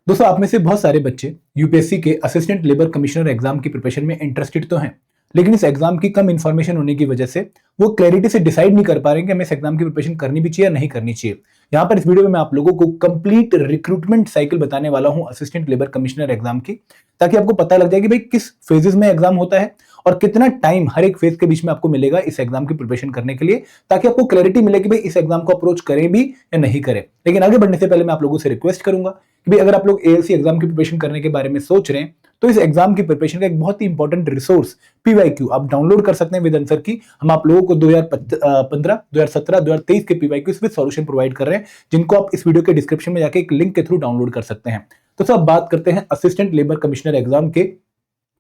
दोस्तों, आप में से बहुत सारे बच्चे यूपीएससी के असिस्टेंट लेबर कमिश्नर एग्जाम की प्रिपरेशन में इंटरेस्टेड तो हैं, लेकिन इस एग्जाम की कम इंफॉर्मेशन होने की वजह से वो क्लैरिटी से डिसाइड नहीं कर पा रहे हैं कि हमें इस एग्जाम की प्रिपरेशन करनी भी चाहिए या नहीं करनी चाहिए। यहाँ पर इस वीडियो में मैं आप लोगों को कंप्लीट रिक्रूटमेंट साइकिल बताने वाला हूं असिस्टेंट लेबर कमिश्नर एग्जाम की, ताकि आपको पता लग जाए कि भाई किस फेजेस में एग्जाम होता है और कितना टाइम हर एक फेज के बीच में आपको मिलेगा इस एग्जाम की प्रिपरेशन करने के लिए, ताकि आपको क्लैरिटी मिले कि भाई इस एग्जाम को अप्रोच करें भी या नहीं करें। लेकिन आगे बढ़ने से पहले मैं आप लोगों से रिक्वेस्ट करूंगा कि भाई अगर आप लोग एएलसी एग्जाम की प्रिपरेशन करने के बारे में सोच रहे हैं तो इस एग्जाम की प्रिपरेशन का एक बहुत ही इंपॉर्टेंट रिसोर्स पीवाईक्यू आप डाउनलोड कर सकते हैं विद आंसर की। हम आप लोगों को 2015, 2017, 2023 के पीवाईक्यूज विद सॉल्यूशन प्रोवाइड कर रहे हैं, जिनको आप इस वीडियो के डिस्क्रिप्शन में जाके एक लिंक के थ्रू डाउनलोड कर सकते हैं। तो सब बात करते हैं असिस्टेंट लेबर कमिश्नर एग्जाम के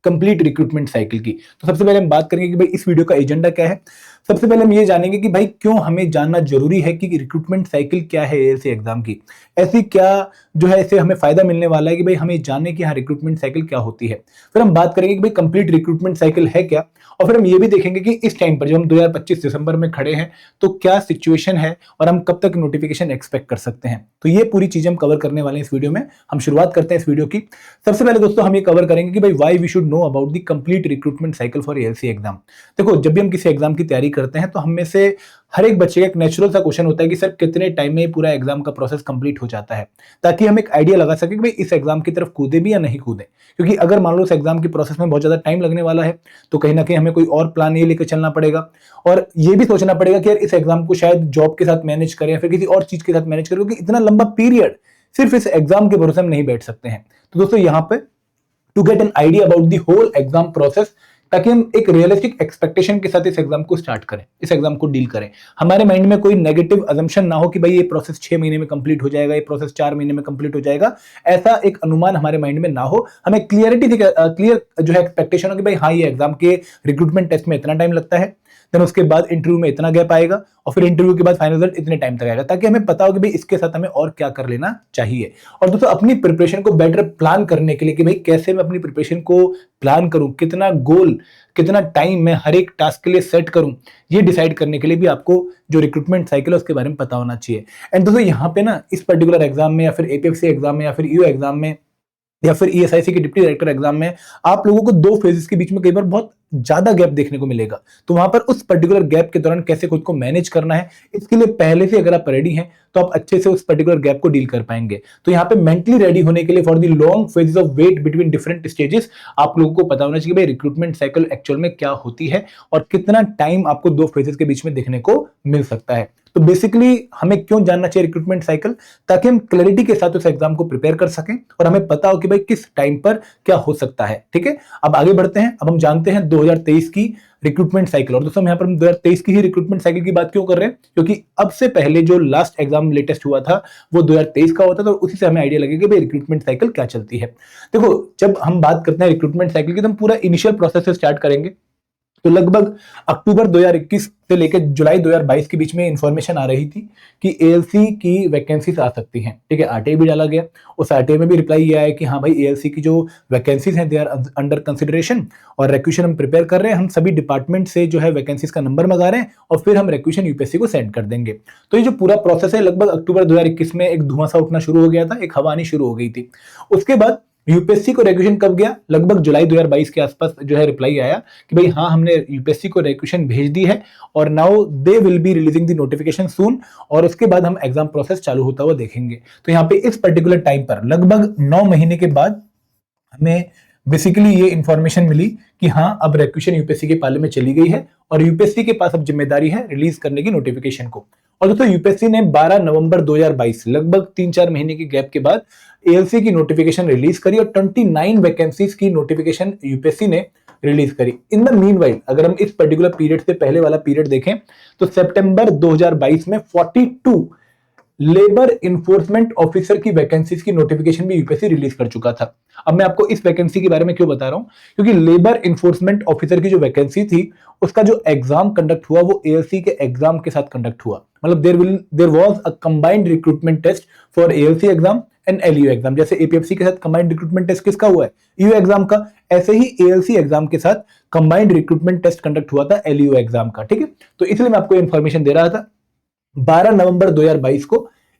कंप्लीट रिक्रूटमेंट साइकिल की। तो सबसे पहले हम बात करेंगे कि भाई इस वीडियो का एजेंडा क्या है। सबसे पहले हम ये जानेंगे कि भाई क्यों हमें जानना जरूरी है कि रिक्रूटमेंट साइकिल क्या है एएलसी एग्जाम की। ऐसी क्या जो है इससे हमें फायदा मिलने वाला है कि भाई हमें जानने की हाँ रिक्रूटमेंट साइकिल क्या होती है। फिर हम बात करेंगे कि भाई कंप्लीट रिक्रूटमेंट साइकिल है क्या, और फिर हम ये भी देखेंगे कि इस टाइम पर जब हम 2025 दिसंबर में खड़े हैं तो क्या सिचुएशन है और हम कब तक नोटिफिकेशन एक्सपेक्ट कर सकते हैं। तो ये पूरी चीजें हम कवर करने वाले हैं इस वीडियो में। हम शुरुआत करते हैं इस वीडियो की। सबसे पहले दोस्तों हम ये कवर करेंगे कि भाई why we should know about the complete recruitment cycle for ALC exam. देखो, जब भी हम किसी एग्जाम की तैयारी करते हैं तो हम में से हर एक बच्चे का एक नेचुरल सा क्वेश्चन होता है कि सर कितने टाइम में पूरा एग्जाम का प्रोसेस कंप्लीट हो जाता है, ताकि हम एक आइडिया लगा सके कि भाई इस एग्जाम की तरफ कूदे भी या नहीं कूदे। क्योंकि अगर मान लो उस एग्जाम की प्रोसेस में बहुत ज्यादा टाइम लगने वाला है तो कहीं ना कहीं हमें कोई और प्लान ये लेकर चलना पड़ेगा, और ये भी सोचना पड़ेगा कि यार इस एग्जाम को शायद जॉब के साथ मैनेज करें या फिर किसी और चीज के साथ मैनेज करें, क्योंकि इतना लंबा पीरियड सिर्फ इस एग्जाम के भरोसे हम नहीं बैठ सकते हैं। तो दोस्तों यहाँ पे to get an idea about the whole exam process, ताकि हम एक रियलिस्टिक एक्सपेक्टेशन के साथ इस एग्जाम को स्टार्ट करें, इस एग्जाम को डील करें। हमारे माइंड में कोई नेगेटिव अजम्पशन ना हो कि भाई ये प्रोसेस 6 महीने में कंप्लीट हो जाएगा, ये प्रोसेस 4 महीने में कंप्लीट हो जाएगा, ऐसा एक अनुमान हमारे माइंड में ना हो। हमें क्लियरिटी क्लियर जो है एक्सपेक्टेशन हो कि भाई हाँ ये एग्जाम के रिक्रूटमेंट टेस्ट में इतना टाइम लगता है, देन उसके बाद इंटरव्यू में इतना गैप आएगा, और फिर इंटरव्यू के बाद फाइनल रिजल्ट इतने टाइम तक आएगा, ताकि हमें पता हो कि भाई इसके साथ हमें और क्या कर लेना चाहिए। और दोस्तों अपनी प्रिपरेशन को बेटर प्लान करने के लिए कि भाई कैसे मैं अपनी प्रिपरेशन को प्लान करूं, कितना गोल, कितना टाइम मैं हर एक टास्क के लिए सेट करूं, ये डिसाइड करने के लिए भी आपको जो रिक्रूटमेंट साइकिल है उसके बारे में पता होना चाहिए। एंड दोस्तों यहाँ पे ना इस पर्टिकुलर एग्जाम में या फिर एपीएफसी एग्जाम में या फिर ईओ एग्जाम में या फिर ईएसआईसी के डिप्टी डायरेक्टर एग्जाम में आप लोगों को दो फेजेस के बीच में कई बार बहुत ज्यादा गैप देखने को मिलेगा। तो वहां पर उस पर्टिकुलर गैप के दौरान कैसे खुद को मैनेज करना है, इसके लिए पहले से अगर आप रेडी हैं तो आप अच्छे से उस पर्टिकुलर गैप को डील कर पाएंगे। तो यहाँ पे मेंटली रेडी होने के लिए for the long phases of wait between different stages आप लोगों को पता होना चाहिए भाई रिक्रूटमेंट साइकिल एक्चुअल में क्या होती है और कितना टाइम आपको दो फेजेस के बीच में देखने को मिल सकता है। तो बेसिकली हमें क्यों जानना चाहिए रिक्रूटमेंट साइकिल, ताकि हम क्लैरिटी के साथ उस एग्जाम को प्रिपेयर कर सकें और हमें पता हो कि भाई किस टाइम पर क्या हो सकता है। ठीक है, अब आगे बढ़ते हैं। अब हम जानते हैं 2023 की रिक्रूटमेंट साइकिल। और दोस्तों यहाँ पर हम 2023 की ही रिक्रूटमेंट साइकिल की बात क्यों कर रहे हैं, क्योंकि अब से पहले जो लास्ट एग्जाम लेटेस्ट हुआ था वो 2023 का होता था, और उसी से हमें आइडिया लगेगा कि भाई रिक्रूटमेंट साइकिल क्या चलती है। देखो, जब हम बात करते हैं रिक्रूटमेंट साइकिल की तो हम पूरा इनिशियल प्रोसेस से स्टार्ट करेंगे। तो लगभग अक्टूबर 2021 से लेकर जुलाई 2022 के बीच में इंफॉर्मेशन आ रही थी कि एएलसी की वैकेंसीज आ सकती हैं। ठीक है, आरटीआई भी डाला गया, उस आरटीआई में भी रिप्लाई ये आया कि हाँ भाई एएलसी की जो वैकेंसीज हैं दे आर अंडर कंसिडरेशन, और रिक्वेशन हम प्रिपेयर कर रहे हैं। हम सभी डिपार्टमेंट से जो है वैकेंसीज का नंबर मंगा रहे हैं और फिर हम रिक्वेशन यूपीएससी को सेंड कर देंगे। तो ये जो पूरा प्रोसेस है लगभग अक्टूबर 2021 में एक धुआं सा उठना शुरू हो गया था, एक हवा आनी शुरू हो गई थी। उसके बाद यूपीएससी को रिक्वेशन कब गया, लगभग जुलाई 2022 के आसपास जो है रिप्लाई आया कि भाई हाँ हमने यूपीएससी को रिक्वेशन भेज दी है और now they will be releasing the notification soon, और उसके बाद हम एग्जाम प्रोसेस चालू होता हुआ देखेंगे। तो यहाँ पे इस पर्टिकुलर टाइम पर लगभग 9 महीने के बाद हमें बेसिकली ये इंफॉर्मेशन मिली कि हाँ अब रिक्वेशन यूपीएससी के पाले में चली गई है और यूपीएससी के पास अब जिम्मेदारी है रिलीज करने की नोटिफिकेशन को। और दोस्तों यूपीएससी ने 12 नवंबर 2022 लगभग 3-4 महीने के गैप के बाद एएलसी की नोटिफिकेशन रिलीज करी और 29 वैकेंसीज की नोटिफिकेशन यूपीएससी ने रिलीज करी। इन द मीनवाइल अगर हम इस पर्टिकुलर पीरियड से पहले वाला पीरियड देखें तो सितंबर 2022 में 42 लेबर इन्फोर्समेंट ऑफिसर की वैकेंसीज की नोटिफिकेशन भी यूपीएससी रिलीज कर चुका था। अब मैं आपको इस वैकेंसी के बारे में क्यों बता रहा हूं, क्योंकि लेबर इन्फोर्समेंट ऑफिसर की जो वैकेंसी थी उसका जो एग्जाम कंडक्ट हुआ वो एएलसी के एग्जाम के साथ कंडक्ट हुआ। मतलब there was a combined recruitment test for ALC exam and LU exam. जैसे एपीएफसी के साथ कंबाइंड रिक्रूटमेंट टेस्ट किसका हुआ है, ईयू एग्जाम का, ऐसे ही एएलसी एग्जाम के साथ कंबाइंड रिक्रूटमेंट टेस्ट कंडक्ट हुआ था एलयू एग्जाम का। ठीक है, तो इसलिए मैं आपको इंफॉर्मेशन दे रहा था। 12 नवंबर 2022 को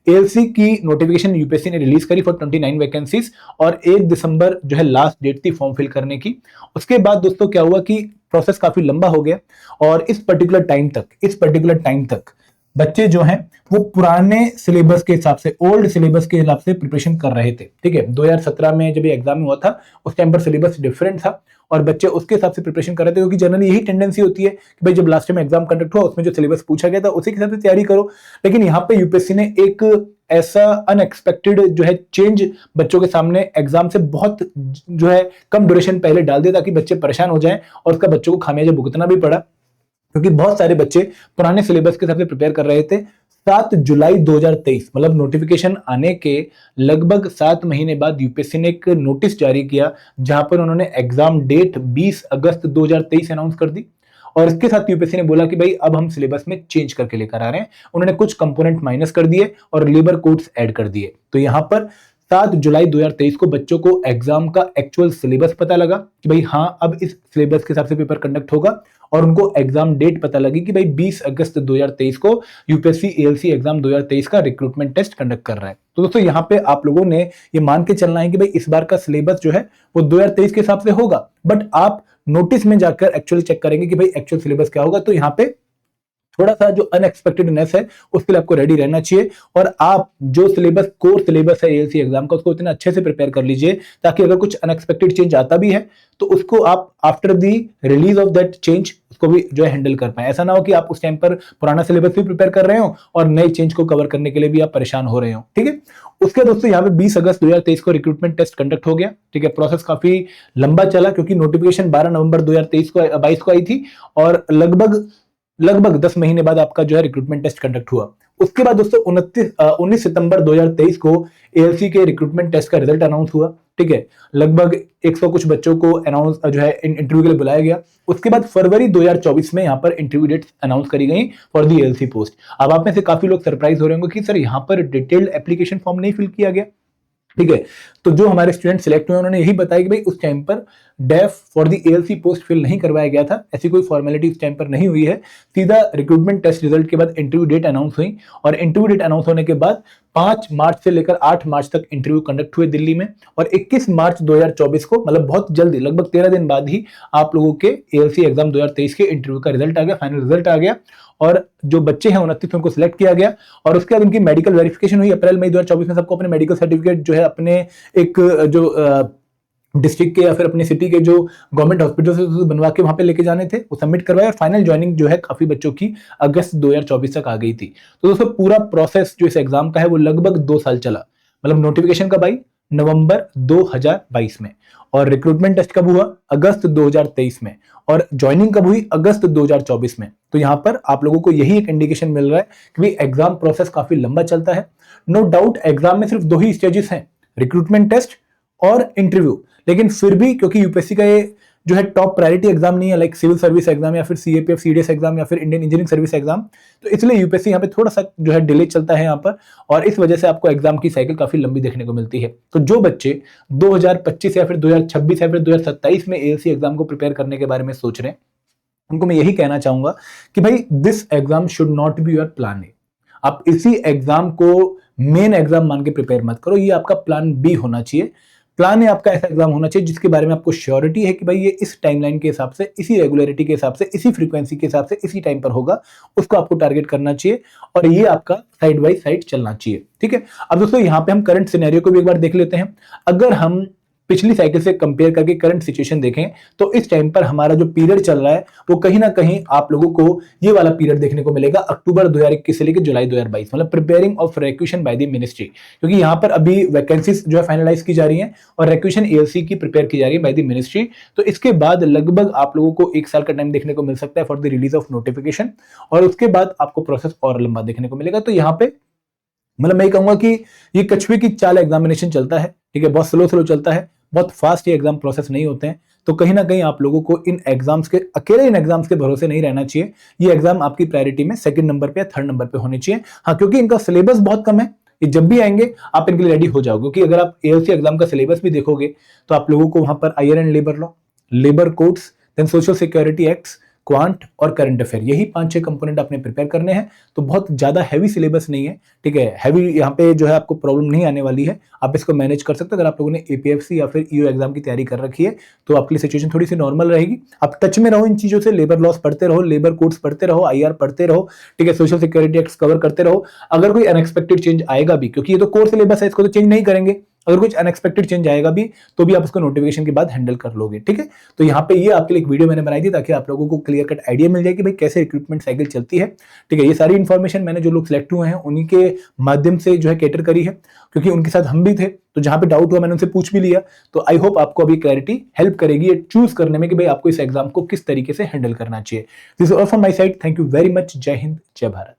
एएलसी की नोटिफिकेशन यूपीएससी ने रिलीज करी फॉर 29 वैकेंसीज और 1 दिसंबर जो है लास्ट डेट थी फॉर्म फिल करने की। उसके बाद दोस्तों क्या हुआ कि प्रोसेस काफी लंबा हो गया और इस पर्टिकुलर टाइम तक बच्चे जो हैं वो पुराने सिलेबस के हिसाब से, ओल्ड सिलेबस के हिसाब से प्रिपरेशन कर रहे थे। ठीक है, 2017 में जब ये एग्जाम हुआ था उस टाइम पर सिलेबस डिफरेंट था और बच्चे उसके हिसाब से प्रिपरेशन कर रहे थे, क्योंकि जनरली यही टेंडेंसी होती है कि भाई जब लास्ट टाइम एग्जाम कंडक्ट हुआ उसमें जो सिलेबस पूछा गया था उसी के हिसाब से तैयारी करो। लेकिन यहाँ पे यूपीएससी ने एक ऐसा अनएक्सपेक्टेड जो है चेंज बच्चों के सामने एग्जाम से बहुत जो है कम ड्यूरेशन पहले डाल दिया ताकि बच्चे परेशान हो जाएं और उसका बच्चों को खामियाजा भुगतना भी पड़ा, क्योंकि बहुत सारे बच्चे पुराने सिलेबस के हिसाब से प्रिपेयर कर रहे थे। 7 जुलाई 2023 मतलब नोटिफिकेशन आने के लगभग 7 महीने बाद यूपीएससी ने एक नोटिस जारी किया जहां पर उन्होंने एग्जाम डेट 20 अगस्त 2023 अनाउंस कर दी और इसके साथ यूपीएससी ने बोला कि भाई अब हम सिलेबस में चेंज करके लेकर आ रहे हैं। उन्होंने कुछ कंपोनेंट माइनस कर दिए और लेबर कोड्स ऐड कर दिए। तो यहां पर 7 जुलाई 2023 को बच्चों को एग्जाम का एक्चुअल सिलेबस पता लगा कि भाई हाँ अब इस सिलेबस के हिसाब से पेपर कंडक्ट होगा और उनको एग्जाम डेट पता लगी कि भाई 20 अगस्त 2023 को यूपीएससी एएलसी एग्जाम 2023 का रिक्रूटमेंट टेस्ट कंडक्ट कर रहा है। तो दोस्तों यहाँ पे आप लोगों ने ये मान के चलना है कि भाई इस बार का सिलेबस जो है वो 2023 के हिसाब से होगा, बट आप नोटिस में जाकर एक्चुअली चेक करेंगे कि भाई एक्चुअल सिलेबस क्या होगा। तो यहाँ पे थोड़ा सा जो अनएक्सपेक्टेडनेस है उसके लिए आपको रेडी रहना चाहिए और आप जो सिलेबस कोर सिलेबस है एएलसी एग्जाम का उसको इतना अच्छे से प्रिपेयर कर लीजिए ताकि अगर कुछ अनएक्सपेक्टेड चेंज आता भी है तो उसको आप after the release of that change उसको भी जो है हैंडल कर पाए। ऐसा ना हो कि आप उस टाइम पर पुराना सिलेबस भी प्रिपेयर कर रहे हो और नए चेंज को कवर करने के लिए भी आप परेशान हो रहे हो। ठीक है, उसके दोस्तों यहाँ पे 20 अगस्त 2023 को रिक्रूटमेंट टेस्ट कंडक्ट हो गया। ठीक है, प्रोसेस काफी लंबा चला क्योंकि नोटिफिकेशन 12 नवंबर 2022 को आई थी और लगभग 10 महीने बाद आपका जो है रिक्रूटमेंट टेस्ट कंडक्ट हुआ। उसके बाद दोस्तों 19 सितंबर 2023 को एएलसी के रिक्रूटमेंट टेस्ट का रिजल्ट अनाउंस हुआ। ठीक है, लगभग 100 कुछ बच्चों को अनाउंस जो है इंटरव्यू के लिए बुलाया गया। उसके बाद फरवरी 2024 में यहाँ पर इंटरव्यू डेट्स अनाउंस करी गई फॉर दी एएलसी पोस्ट। अब आप में से काफी लोग सरप्राइज हो रहे होंगे कि सर यहाँ पर डिटेल्ड एप्लीकेशन फॉर्म नहीं फिल किया गया। ठीक है, तो जो हमारे स्टूडेंट सिलेक्ट हुए उन्होंने यही बताया कि भाई उस टाइम पर डेफ for the ALC post fill नहीं करवाया गया था, ऐसी कोई फॉर्मेलिटी उस टाइम पर नहीं हुई है। सीधा रिक्रूटमेंट टेस्ट रिजल्ट के बाद इंटरव्यू डेट अनाउंस हुई और इंटरव्यू डेट अनाउंस होने के बाद 5 मार्च से लेकर 8 मार्च तक इंटरव्यू कंडक्ट हुए दिल्ली में और 21 मार्च 2024 को मतलब बहुत जल्दी लगभग 13 दिन बाद ही आप लोगों के एएलसी एग्जाम 2023 के इंटरव्यू का रिजल्ट आ गया, फाइनल रिजल्ट आ गया और जो बच्चे हैं 29 उनको सिलेक्ट किया गया और उसके बाद उनकी मेडिकल वेरिफिकेशन हुई। अप्रैल मई 2024 में सबको अपने मेडिकल सर्टिफिकेट जो है अपने एक जो डिस्ट्रिक्ट के या फिर अपनी सिटी के जो गवर्नमेंट हॉस्पिटल से बनवा के वहां पे लेके जाने थे वो सबमिट करवाए और फाइनल ज्वाइनिंग जो है काफी बच्चों की अगस्त 2024 तक आ गई थी। तो दोस्तों पूरा प्रोसेस जो इस एग्जाम का है वो लगभग 2 साल चला। मतलब नोटिफिकेशन कब आई? नवंबर 2022 में और रिक्रूटमेंट टेस्ट कब हुआ? अगस्त 2023 में और ज्वाइनिंग कब हुई? अगस्त 2024 में। तो यहां पर आप लोगों को यही एक इंडिकेशन मिल रहा है कि भाई एग्जाम प्रोसेस काफी लंबा चलता है। नो डाउट एग्जाम में सिर्फ 2 ही स्टेजेस हैं, रिक्रूटमेंट टेस्ट और इंटरव्यू, लेकिन फिर भी क्योंकि यूपीएससी का ये जो है टॉप प्रायोरिटी एग्जाम नहीं है लाइक सिविल सर्विस एग्जाम या फिर सीएपीएफ सीडीएस एग्जाम या फिर इंडियन इंजीनियरिंग सर्विस एग्जाम, तो इसलिए यूपीएससी यहाँ पे थोड़ा सा जो है डिले चलता है यहाँ पर और इस वजह से आपको एग्जाम की साइकिल काफी लंबी देखने को मिलती है। तो जो बच्चे 2025 या फिर 2026 या फिर 2027 में एएलसी एग्जाम को प्रिपेयर करने के बारे में सोच रहे हैं उनको मैं यही कहना चाहूंगा कि भाई this exam should not be your plan A. आप इसी एग्जाम को मेन एग्जाम मान के प्रिपेयर मत करो, ये आपका प्लान बी होना चाहिए। प्लान है आपका ऐसा एग्जाम होना चाहिए जिसके बारे में आपको श्योरिटी है कि भाई ये इस टाइमलाइन के हिसाब से, इसी रेगुलरिटी के हिसाब से, इसी फ्रीक्वेंसी के हिसाब से, इसी टाइम पर होगा, उसको आपको टारगेट करना चाहिए और ये आपका साइड बाय साइड चलना चाहिए। ठीक है, अब दोस्तों यहाँ पे हम करंट सिनेरियो को भी एक बार देख लेते हैं। अगर हम पिछली साइकिल से कंपेयर करके करंट सिचुएशन देखें तो इस टाइम पर हमारा जो पीरियड चल रहा है वो कहीं ना कहीं आप लोगों को ये वाला पीरियड देखने को मिलेगा अक्टूबर 2021 से लेकर जुलाई 2022, मतलब preparing of requisition by the ministry, क्योंकि यहाँ पर अभी वैकेंसीज जो है फाइनलाइज की जा रही हैं और रिक्वेशन एएलसी की प्रिपेयर की जा रही है बाय द मिनिस्ट्री। तो इसके बाद लगभग आप लोगों को 1 साल का टाइम देखने को मिल सकता है for the release of notification और उसके बाद आपको प्रोसेस और लंबा देखने को मिलेगा। तो यहाँ पे मतलब मैं कहूंगा कि ये कछुए की चाल एग्जामिनेशन चलता है। ठीक है, बहुत स्लो चलता है, बहुत फास्ट ये एग्जाम प्रोसेस नहीं होते हैं। तो कहीं ना कहीं आप लोगों को इन एग्जाम्स के भरोसे नहीं रहना चाहिए। ये एग्जाम आपकी प्रायोरिटी में 2nd नंबर पे या 3rd नंबर पे होने चाहिए। हाँ, क्योंकि इनका सिलेबस बहुत कम है, ये जब भी आएंगे आप इनके लिए रेडी हो जाओगे। क्योंकि अगर आप एएलसी एग्जाम का सिलेबस भी देखोगे तो आप लोगों को वहां पर IR and labour law, labour codes, then social security acts, quant और करंट अफेयर, यही 5-6 कंपोनेंट आपने प्रिपेयर करने हैं। तो बहुत ज़्यादा हैवी सिलेबस नहीं है, ठीक है। हैवी यहाँ पे जो है आपको प्रॉब्लम नहीं आने वाली है, आप इसको मैनेज कर सकते हो। अगर आप लोगों ने एपीएफसी या फिर ईओ एग्जाम की तैयारी कर रखी है तो आपके लिए सिचुएशन थोड़ी सी नॉर्मल रहेगी। आप टच में रहो इन चीज़ों से, लेबर लॉस पढ़ते रहो, लेबर कोड्स पढ़ते रहो, आईआर पढ़ते रहो, ठीक है, सोशल सिक्योरिटी एक्ट कवर करते रहो। अगर कोई अनएक्सपेक्टेड चेंज आएगा भी, क्योंकि ये तो कोर सिलेबस है, इसको तो चेंज नहीं करेंगे, अगर कुछ अनएक्सपेक्टेड चेंज आएगा भी तो भी आप उसको नोटिफिकेशन के बाद हैंडल कर लोगे, ठीक है। तो यहाँ पे ये आपके लिए एक वीडियो मैंने बनाई थी ताकि आप लोगों को क्लियर कट आइडिया मिल जाए कि भाई कैसे रिक्रूटमेंट साइकिल चलती है, ठीक है। ये सारी इन्फॉर्मेशन मैंने जो लोग सिलेक्ट हुए हैं उन्हीं के माध्यम से जो है कैटर करी है, क्योंकि उनके साथ हम भी थे, तो जहां पे डाउट हुआ मैंने उनसे पूछ भी लिया। तो आई होप आपको अभी क्लैरिटी हेल्प करेगी ये चूज करने में कि भाई आपको इस एग्जाम को किस तरीके से हैंडल करना चाहिए। This is all from my side, thank you very much, जय हिंद, जय भारत।